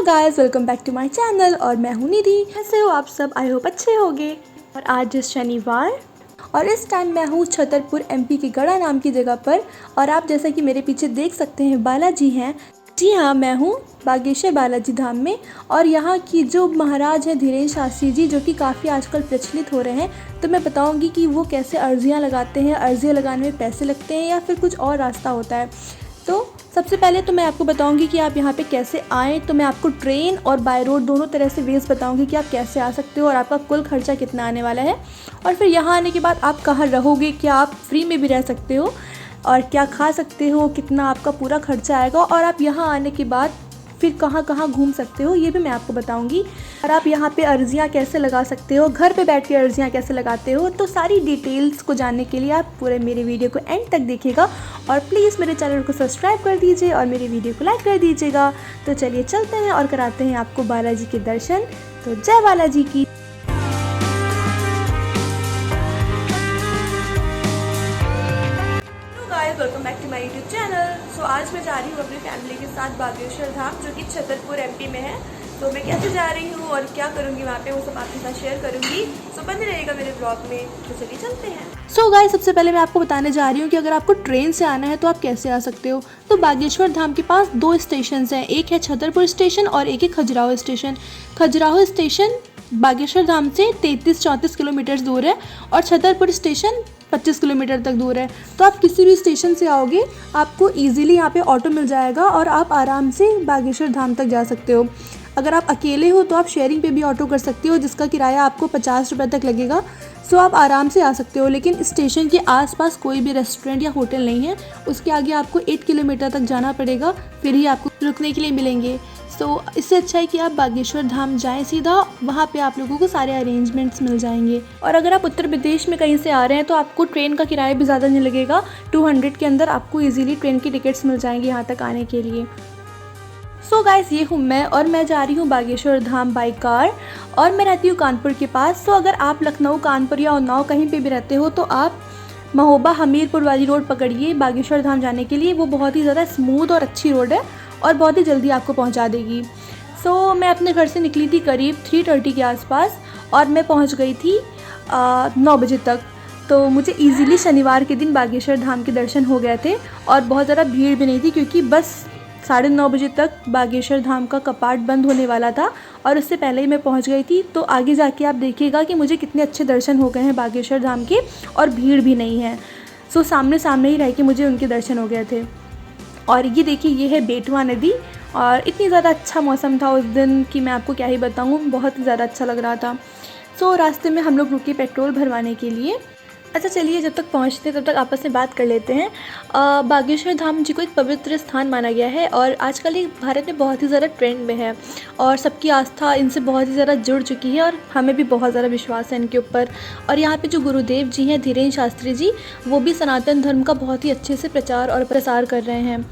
Hello guys, welcome back to my channel. और मैं हूं निधि। कैसे हो आप सब? आई होप अच्छे होंगे। और आज शनिवार और इस टाइम मैं हूं छतरपुर एमपी के गढ़ा नाम की जगह पर। और आप जैसा कि मेरे पीछे देख सकते हैं बालाजी हैं। जी हाँ, मैं हूँ बागेश्वर बालाजी धाम में। और यहाँ की जो महाराज हैं धीरेन्द्र शास्त्री जी, जो कि काफ़ी आजकल प्रचलित हो रहे हैं, तो मैं बताऊँगी कि वो कैसे अर्जियाँ लगाते हैं, अर्जियाँ लगाने में पैसे लगते हैं या फिर कुछ और रास्ता होता है। तो सबसे पहले तो मैं आपको बताऊंगी कि आप यहाँ पे कैसे आएँ। तो मैं आपको ट्रेन और बाय रोड दोनों तरह से वेज बताऊंगी कि आप कैसे आ सकते हो और आपका कुल खर्चा कितना आने वाला है। और फिर यहाँ आने के बाद आप कहाँ रहोगे, क्या आप फ्री में भी रह सकते हो और क्या खा सकते हो, कितना आपका पूरा खर्चा आएगा, और आप यहाँ आने के बाद फिर कहाँ कहाँ घूम सकते हो ये भी मैं आपको बताऊंगी। और आप यहाँ पे अर्जियाँ कैसे लगा सकते हो, घर पे बैठ के अर्जियाँ कैसे लगाते हो, तो सारी डिटेल्स को जानने के लिए आप पूरे मेरे वीडियो को एंड तक देखिएगा। और प्लीज़ मेरे चैनल को सब्सक्राइब कर दीजिए और मेरे वीडियो को लाइक कर दीजिएगा। तो चलिए चलते हैं और कराते हैं आपको बालाजी के दर्शन। तो जय बालाजी की। Welcome back to my YouTube channel. So आज मैं जा रही हूँ अपनी फैमिली के साथ बागेश्वर धाम, जो कि छतरपुर एमपी में है। तो मैं कैसे जा रही हूँ और क्या करूँगी वहाँ पे, वो सब आपके साथ शेयर करूँगी। सो बने रहेगा मेरे ब्लॉग में। तो चलिए चलते हैं। सो गाइस, सबसे पहले मैं आपको बताने जा रही हूँ कि अगर आपको ट्रेन से आना है तो आप कैसे आ सकते हो। तो बागेश्वर धाम के पास दो स्टेशन हैं, एक है छतरपुर स्टेशन और एक है खजुराहो स्टेशन। खजुराहो स्टेशन बागेश्वर धाम से 33-34 किलोमीटर दूर है और छतरपुर स्टेशन 25 किलोमीटर तक दूर है। तो आप किसी भी स्टेशन से आओगे, आपको इजीली यहाँ पे ऑटो मिल जाएगा और आप आराम से बागेश्वर धाम तक जा सकते हो। अगर आप अकेले हो तो आप शेयरिंग पे भी ऑटो कर सकते हो, जिसका किराया आपको 50 रुपये तक लगेगा। सो आप आराम से आ सकते हो। लेकिन स्टेशन के आसपास कोई भी रेस्टोरेंट या होटल नहीं है। उसके आगे आपको 8 किलोमीटर तक जाना पड़ेगा, फिर ही आपको रुकने के लिए मिलेंगे। सो इससे अच्छा है कि आप बागेश्वर धाम जाएं सीधा, वहाँ पे आप लोगों को सारे अरेंजमेंट्स मिल जाएंगे। और अगर आप उत्तर प्रदेश में कहीं से आ रहे हैं तो आपको ट्रेन का किराया भी ज़्यादा नहीं लगेगा। 200 के अंदर आपको इजीली ट्रेन की टिकट्स मिल जाएंगी यहाँ तक आने के लिए। सो गाइस, ये हूँ मैं और मैं जा रही हूँ बागेश्वर धाम बाई कार। और मैं रहती हूँ कानपुर के पास। सो अगर आप लखनऊ, कानपुर या उन्नाव कहीं पे भी रहते हो तो आप महोबा हमीरपुर वाली रोड पकड़िए बागेश्वर धाम जाने के लिए। वो बहुत ही ज़्यादा स्मूथ और अच्छी रोड है और बहुत ही जल्दी आपको पहुंचा देगी। सो मैं अपने घर से निकली थी करीब 3:30 के आसपास और मैं पहुंच गई थी 9 बजे तक। तो मुझे इजीली शनिवार के दिन बागेश्वर धाम के दर्शन हो गए थे और बहुत ज़्यादा भीड़ भी नहीं थी, क्योंकि बस 9:30 बजे तक बागेश्वर धाम का कपाट बंद होने वाला था और उससे पहले ही मैं पहुंच गई थी। तो आगे जाके आप देखिएगा कि मुझे कितने अच्छे दर्शन हो गए हैं बागेश्वर धाम के और भीड़ भी नहीं है। सो सामने सामने ही रह के मुझे उनके दर्शन हो गए थे। और ये देखिए, ये है बेटवा नदी। और इतनी ज़्यादा अच्छा मौसम था उस दिन कि मैं आपको क्या ही बताऊँ, बहुत ही ज़्यादा अच्छा लग रहा था। सो रास्ते में हम लोग रुके पेट्रोल भरवाने के लिए। अच्छा चलिए, जब तक पहुँचते हैं तब तक आपस में बात कर लेते हैं। बागेश्वर धाम जी को एक पवित्र स्थान माना गया है और आजकल ये भारत में बहुत ही ज़्यादा ट्रेंड में है और सबकी आस्था इनसे बहुत ही ज़्यादा जुड़ चुकी है और हमें भी बहुत ज़्यादा विश्वास है इनके ऊपर। और यहाँ पे जो गुरुदेव जी हैं धीरेन्द्र शास्त्री जी, वो भी सनातन धर्म का बहुत ही अच्छे से प्रचार और प्रसार कर रहे हैं।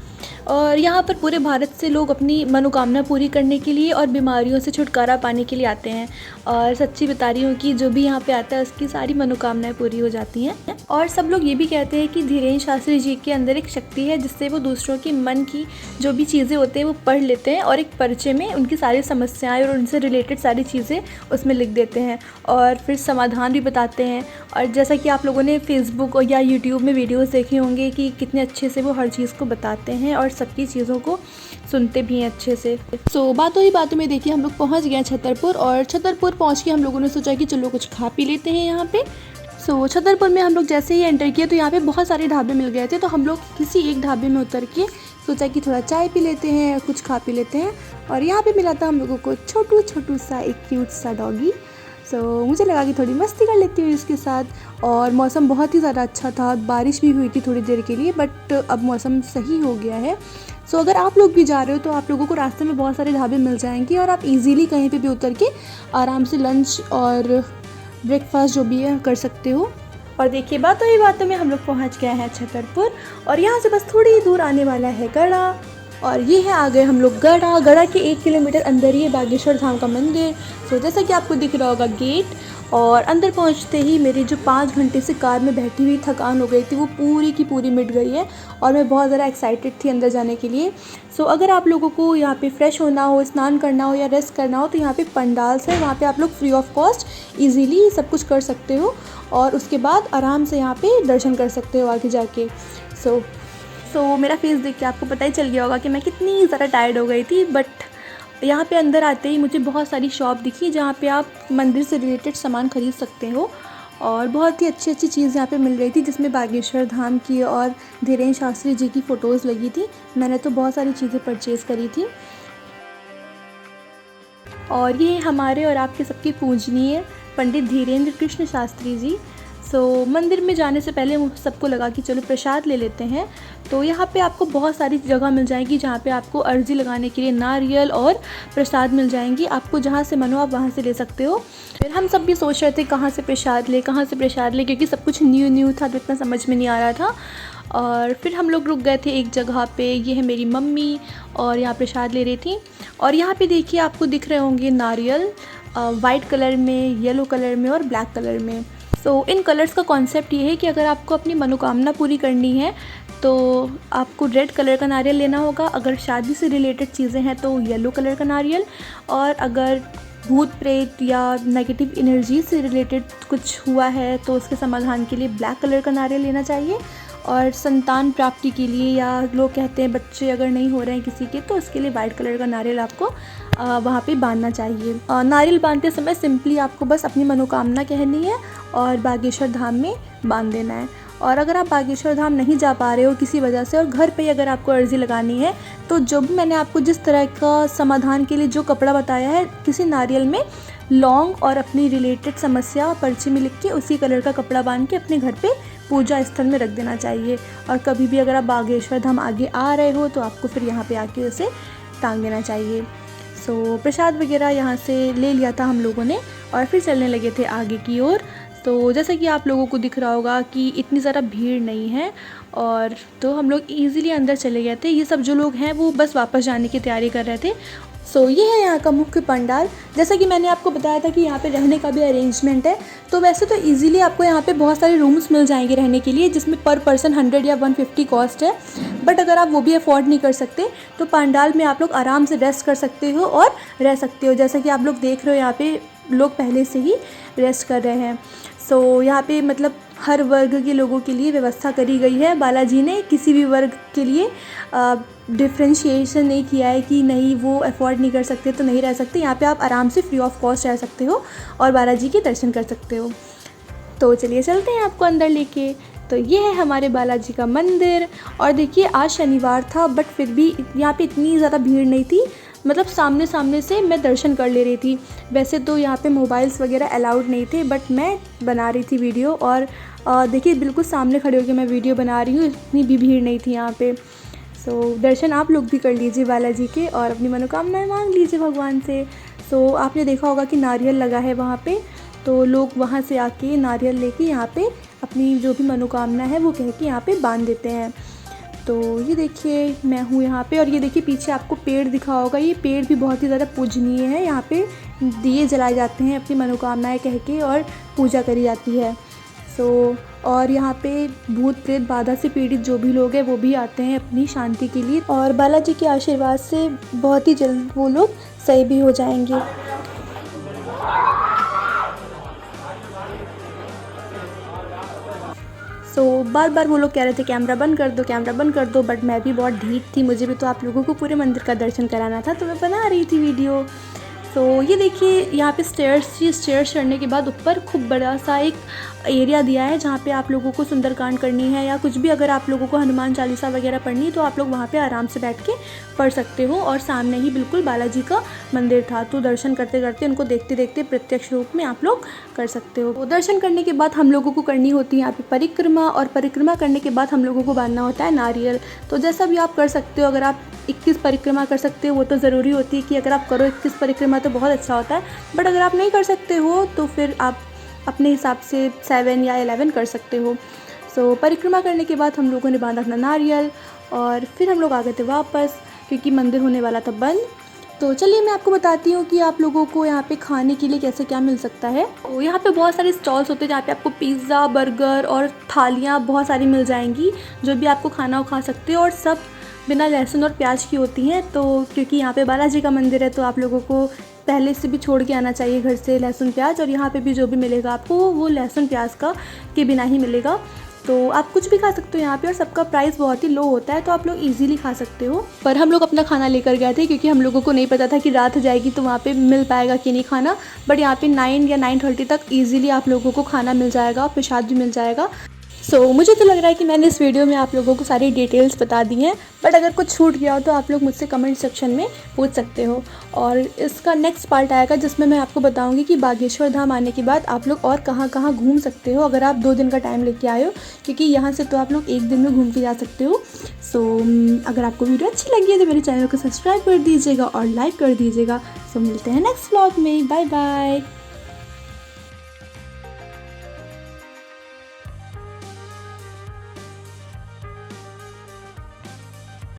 और यहाँ पर पूरे भारत से लोग अपनी मनोकामना पूरी करने के लिए और बीमारियों से छुटकारा पाने के लिए आते हैं। और सच्ची बता रही हूँ कि जो भी यहाँ पे आता है उसकी सारी मनोकामनाएं पूरी हो जाती हैं। और सब लोग ये भी कहते हैं कि धीरेन्द्र शास्त्री जी के अंदर एक शक्ति है जिससे वो दूसरों की मन की जो भी चीज़ें होती हैं वो पढ़ लेते हैं और एक पर्चे में उनकी सारी समस्याएँ और उनसे रिलेटेड सारी चीज़ें उसमें लिख देते हैं और फिर समाधान भी बताते हैं। और जैसा कि आप लोगों ने फेसबुक या यूट्यूब में वीडियोज़ देखे होंगे कि कितने अच्छे से वो हर चीज़ को बताते हैं और सबकी चीज़ों को सुनते भी हैं अच्छे से। सो बातों ही बातों में देखिए हम लोग पहुंच गए छतरपुर। और छतरपुर पहुंच के हम लोगों ने सोचा कि चलो कुछ खा पी लेते हैं यहाँ पे। सो छतरपुर में हम लोग जैसे ही एंटर किए तो यहाँ पे बहुत सारे ढाबे मिल गए थे। तो हम लोग किसी एक ढाबे में उतर के सोचा कि थोड़ा चाय पी लेते हैं, कुछ खा पी लेते हैं। और यहाँ पे मिला था हम लोगों को छोटू सा एक क्यूट सा डॉगी। सो मुझे लगा कि थोड़ी मस्ती कर लेती हूँ इसके साथ। और मौसम बहुत ही ज़्यादा अच्छा था, बारिश भी हुई थी थोड़ी देर के लिए, बट अब मौसम सही हो गया है। सो अगर आप लोग भी जा रहे हो तो आप लोगों को रास्ते में बहुत सारे ढाबे मिल जाएंगे और आप इजीली कहीं पे भी उतर के आराम से लंच और ब्रेकफास्ट जो भी है कर सकते हो। और देखिए, बातों ही बातों में हम लोग पहुँच गए हैं छतरपुर और यहाँ से बस थोड़ी ही दूर आने वाला है गढ़ा। और ये है आ गए हम लोग गढ़ा के 1 किलोमीटर अंदर ही है बागेश्वर धाम का मंदिर। तो जैसा कि आपको दिख रहा होगा गेट, और अंदर पहुंचते ही मेरी जो 5 घंटे से कार में बैठी हुई थकान हो गई थी वो पूरी की पूरी मिट गई है, और मैं बहुत ज़्यादा एक्साइटेड थी अंदर जाने के लिए। सो अगर आप लोगों को यहाँ पे फ्रेश होना हो, स्नान करना हो या रेस्ट करना हो, तो यहाँ पे पंडाल्स है, वहाँ पे आप लोग फ्री ऑफ कॉस्ट ईज़िली सब कुछ कर सकते हो, और उसके बाद आराम से यहाँ पे दर्शन कर सकते हो आगे जाके। सो मेरा फेस देख के आपको पता ही चल गया होगा कि मैं कितनी ज़्यादा टायर्ड हो गई थी। बट यहाँ पे अंदर आते ही मुझे बहुत सारी शॉप दिखी जहाँ पे आप मंदिर से रिलेटेड सामान ख़रीद सकते हो, और बहुत ही अच्छी अच्छी चीज़ यहाँ पे मिल रही थी, जिसमें बागेश्वर धाम की और धीरेन्द्र शास्त्री जी की फ़ोटोज़ लगी थी। मैंने तो बहुत सारी चीज़ें परचेज़ करी थी। और ये हमारे और आपके सबके पूजनीय पंडित धीरेन्द्र कृष्ण शास्त्री जी। मंदिर में जाने से पहले सबको लगा कि चलो प्रसाद ले लेते हैं। तो यहाँ पे आपको बहुत सारी जगह मिल जाएगी जहाँ पे आपको अर्जी लगाने के लिए नारियल और प्रसाद मिल जाएंगी। आपको जहाँ से मन हो आप वहाँ से ले सकते हो। फिर हम सब भी सोच रहे थे कहाँ से प्रसाद ले, क्योंकि सब कुछ न्यू था तो इतना समझ में नहीं आ रहा था। और फिर हम लोग रुक गए थे एक जगह पे। ये है मेरी मम्मी, और यहाँ प्रसाद ले रही थी। और यहाँ पे देखिए आपको दिख रहे होंगे नारियल, वाइट कलर में, येलो कलर में और ब्लैक कलर में। इन कलर्स का कॉन्सेप्ट ये है कि अगर आपको अपनी मनोकामना पूरी करनी है तो आपको रेड कलर का नारियल लेना होगा। अगर शादी से रिलेटेड चीज़ें हैं तो येलो कलर का नारियल, और अगर भूत प्रेत या नेगेटिव एनर्जी से रिलेटेड कुछ हुआ है तो उसके समाधान के लिए ब्लैक कलर का नारियल लेना चाहिए। और संतान प्राप्ति के लिए, या लोग कहते हैं बच्चे अगर नहीं हो रहे हैं किसी के, तो उसके लिए वाइट कलर का नारियल आपको वहाँ पे बांधना चाहिए। नारियल बांधते समय सिंपली आपको बस अपनी मनोकामना कहनी है और बागेश्वर धाम में बांध देना है। और अगर आप बागेश्वर धाम नहीं जा पा रहे हो किसी वजह से, और घर पे अगर आपको अर्जी लगानी है, तो जो भी मैंने आपको जिस तरह का समाधान के लिए जो कपड़ा बताया है, किसी नारियल में लौंग और अपनी रिलेटेड समस्या पर्ची में लिख के उसी कलर का कपड़ा बांध के अपने घर पे पूजा स्थल में रख देना चाहिए। और कभी भी अगर आप बागेश्वर धाम आगे आ रहे हो तो आपको फिर यहाँ पे आके उसे टांग देना चाहिए। प्रसाद वगैरह यहाँ से ले लिया था हम लोगों ने, और फिर चलने लगे थे आगे की ओर। तो जैसा कि आप लोगों को दिख रहा होगा कि इतनी ज़्यादा भीड़ नहीं है, और तो हम लोग ईज़िली अंदर चले गए थे। ये सब जो लोग हैं वो बस वापस जाने की तैयारी कर रहे थे। ये है यहाँ का मुख्य पंडाल। जैसा कि मैंने आपको बताया था कि यहाँ पे रहने का भी अरेंजमेंट है। तो वैसे तो इजीली आपको यहाँ पे बहुत सारे रूम्स मिल जाएंगे रहने के लिए, जिसमें पर पर्सन 100 या 150 कॉस्ट है। बट अगर आप वो भी अफोर्ड नहीं कर सकते तो पंडाल में आप लोग आराम से रेस्ट कर सकते हो और रह सकते हो। जैसा कि आप लोग देख रहे हो यहाँ पे लोग पहले से ही रेस्ट कर रहे हैं। यहाँ पे मतलब हर वर्ग के लोगों के लिए व्यवस्था करी गई है। बालाजी ने किसी भी वर्ग के लिए डिफ्रेंशिएशन नहीं किया है कि नहीं वो अफोर्ड नहीं कर सकते तो नहीं रह सकते। यहाँ पे आप आराम से फ्री ऑफ कॉस्ट रह सकते हो और बालाजी के दर्शन कर सकते हो। तो चलिए चलते हैं आपको अंदर लेके। तो ये है हमारे बालाजी का मंदिर। और देखिए आज शनिवार था बट फिर भी यहाँ पे इतनी ज़्यादा भीड़ नहीं थी, मतलब सामने सामने से मैं दर्शन कर ले रही थी। वैसे तो यहाँ पे मोबाइल्स वगैरह अलाउड नहीं थे, बट मैं बना रही थी वीडियो, और देखिए बिल्कुल सामने खड़े होकर मैं वीडियो बना रही हूँ, इतनी भी भीड़ नहीं थी यहाँ पे। दर्शन आप लोग भी कर लीजिए बालाजी के और अपनी मनोकामनाएं मांग लीजिए भगवान से। आपने देखा होगा कि नारियल लगा है वहाँ पे, तो लोग वहाँ से आके नारियल लेके यहाँ पे अपनी जो भी मनोकामना है वो कह के यहाँ पे बांध देते हैं। तो ये देखिए मैं हूँ यहाँ पे, और ये देखिए पीछे आपको पेड़ दिखा होगा। ये पेड़ भी बहुत ही ज़्यादा पूजनीय है। यहाँ पे दिए जलाए जाते हैं अपनी मनोकामनाएं कह के और पूजा करी जाती है। और यहाँ पे भूत प्रेत बाधा से पीड़ित जो भी लोग हैं वो भी आते हैं अपनी शांति के लिए, और बालाजी के आशीर्वाद से बहुत ही जल्द वो लोग सही भी हो जाएंगे। बार बार वो लोग कह रहे थे कैमरा बंद कर दो, कैमरा बंद कर दो, बट मैं भी बहुत ढीठ थी, मुझे भी तो आप लोगों को पूरे मंदिर का दर्शन कराना था, तो मैं बना रही थी वीडियो। ये देखिए यहाँ पे स्टेयर्स चढ़ने के बाद ऊपर खूब बड़ा सा एक एरिया दिया है जहाँ पे आप लोगों को सुंदरकांड करनी है या कुछ भी, अगर आप लोगों को हनुमान चालीसा वगैरह पढ़नी है तो आप लोग वहाँ पे आराम से बैठ के पढ़ सकते हो। और सामने ही बिल्कुल बालाजी का मंदिर था, तो दर्शन करते करते उनको देखते देखते प्रत्यक्ष रूप में आप लोग कर सकते हो। दर्शन करने के बाद हम लोगों को करनी होती है यहाँ पे परिक्रमा, और परिक्रमा करने के बाद हम लोगों को बांधना होता है नारियल। तो जैसा भी आप कर सकते हो, अगर आप 21 परिक्रमा कर सकते हो वो तो ज़रूरी होती है कि अगर आप करो 21 परिक्रमा तो बहुत अच्छा होता है, बट अगर आप नहीं कर सकते हो तो फिर आप अपने हिसाब से 7 या 11 कर सकते हो। परिक्रमा करने के बाद हम लोगों ने बांधा अपना नारियल और फिर हम लोग आ गए थे वापस। क्योंकि मंदिर होने वाला था बंद। तो चलिए मैं आपको बताती हूँ कि आप लोगों को यहाँ पे खाने के लिए कैसे क्या मिल सकता है। तो यहाँ पे बहुत सारे स्टॉल्स होते हैं जहाँ पे आपको पिज़्ज़ा, बर्गर और थालियाँ बहुत सारी मिल जाएंगी, जो भी आपको खाना हो खा सकते हो, और सब बिना लहसुन और प्याज की होती हैं। तो क्योंकि यहाँ पे बालाजी का मंदिर है तो आप लोगों को पहले से भी छोड़ के आना चाहिए घर से लहसुन प्याज, और यहाँ पे भी जो भी मिलेगा आपको वो लहसुन प्याज का के बिना ही मिलेगा। तो आप कुछ भी खा सकते हो यहाँ पे, और सबका प्राइस बहुत ही लो होता है, तो आप लोग इजीली खा सकते हो। पर हम लोग अपना खाना लेकर गए थे क्योंकि हम लोगों को नहीं पता था कि रात हो जाएगी तो वहाँ पे मिल पाएगा कि नहीं खाना। बट यहाँ पे 9 या 9:30 तक ईजिली आप लोगों को खाना मिल जाएगा और प्रसाद भी मिल जाएगा। मुझे तो लग रहा है कि मैंने इस वीडियो में आप लोगों को सारी डिटेल्स बता दी हैं, बट अगर कुछ छूट गया हो तो आप लोग मुझसे कमेंट सेक्शन में पूछ सकते हो। और इसका नेक्स्ट पार्ट आएगा जिसमें मैं आपको बताऊंगी कि बागेश्वर धाम आने के बाद आप लोग और कहाँ कहाँ घूम सकते हो अगर आप 2 दिन का टाइम लेके आए हो, क्योंकि यहाँ से तो आप लोग 1 दिन में घूम के जा सकते हो। अगर आपको वीडियो अच्छी लगी है तो मेरे चैनल को सब्सक्राइब कर दीजिएगा और लाइक कर दीजिएगा। मिलते हैं नेक्स्ट व्लॉग में। Bye bye.